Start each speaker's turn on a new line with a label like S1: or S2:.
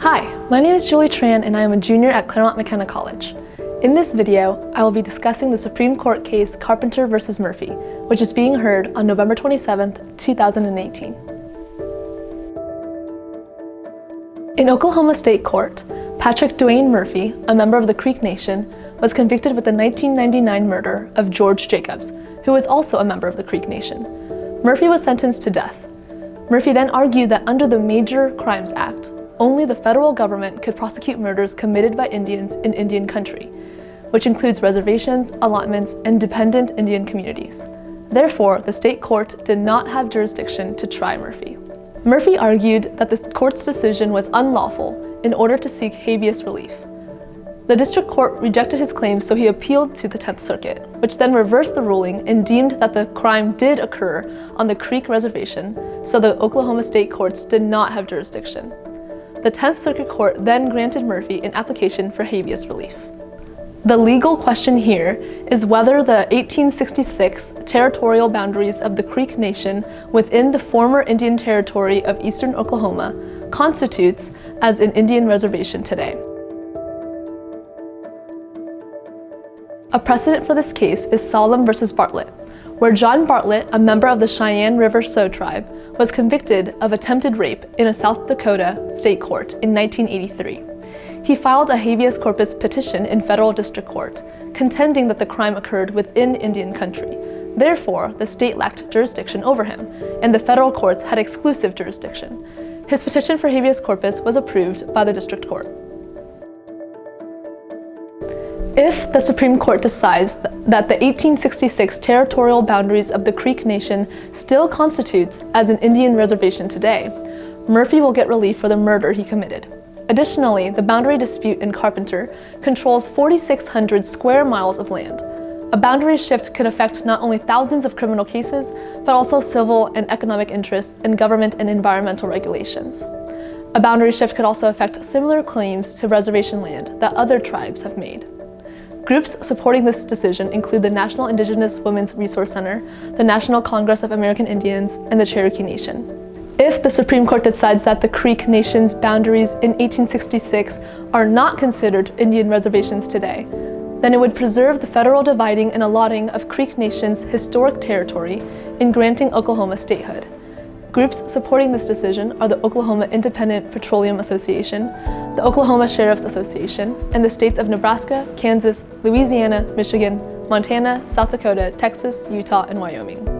S1: Hi, my name is Julie Tran and I am a junior at Claremont McKenna College. In this video, I will be discussing the Supreme Court case Carpenter v. Murphy, which is being heard on November 27, 2018. In Oklahoma State Court, Patrick Dwayne Murphy, a member of the Creek Nation, was convicted with the 1999 murder of George Jacobs, who was also a member of the Creek Nation. Murphy was sentenced to death. Murphy then argued that under the Major Crimes Act, only the federal government could prosecute murders committed by Indians in Indian country, which includes reservations, allotments, and dependent Indian communities. Therefore, the state court did not have jurisdiction to try Murphy. Murphy argued that the court's decision was unlawful in order to seek habeas relief. The district court rejected his claims, so he appealed to the 10th Circuit, which then reversed the ruling and deemed that the crime did occur on the Creek Reservation, so the Oklahoma State courts did not have jurisdiction. The 10th Circuit Court then granted Murphy an application for habeas relief. The legal question here is whether the 1866 territorial boundaries of the Creek Nation within the former Indian Territory of eastern Oklahoma constitutes as an Indian reservation today. A precedent for this case is Solemn v. Bartlett, where John Bartlett, a member of the Cheyenne River Sioux tribe, was convicted of attempted rape in a South Dakota state court in 1983. He filed a habeas corpus petition in federal district court, contending that the crime occurred within Indian country. Therefore, the state lacked jurisdiction over him, and the federal courts had exclusive jurisdiction. His petition for habeas corpus was approved by the district court. If the Supreme Court decides that the 1866 territorial boundaries of the Creek Nation still constitutes as an Indian reservation today, Murphy will get relief for the murder he committed. Additionally, the boundary dispute in Carpenter controls 4,600 square miles of land. A boundary shift could affect not only thousands of criminal cases, but also civil and economic interests in government and environmental regulations. A boundary shift could also affect similar claims to reservation land that other tribes have made. Groups supporting this decision include the National Indigenous Women's Resource Center, the National Congress of American Indians, and the Cherokee Nation. If the Supreme Court decides that the Creek Nation's boundaries in 1866 are not considered Indian reservations today, then it would preserve the federal dividing and allotting of Creek Nation's historic territory in granting Oklahoma statehood. Groups supporting this decision are the Oklahoma Independent Petroleum Association, the Oklahoma Sheriff's Association, and the states of Nebraska, Kansas, Louisiana, Michigan, Montana, South Dakota, Texas, Utah, and Wyoming.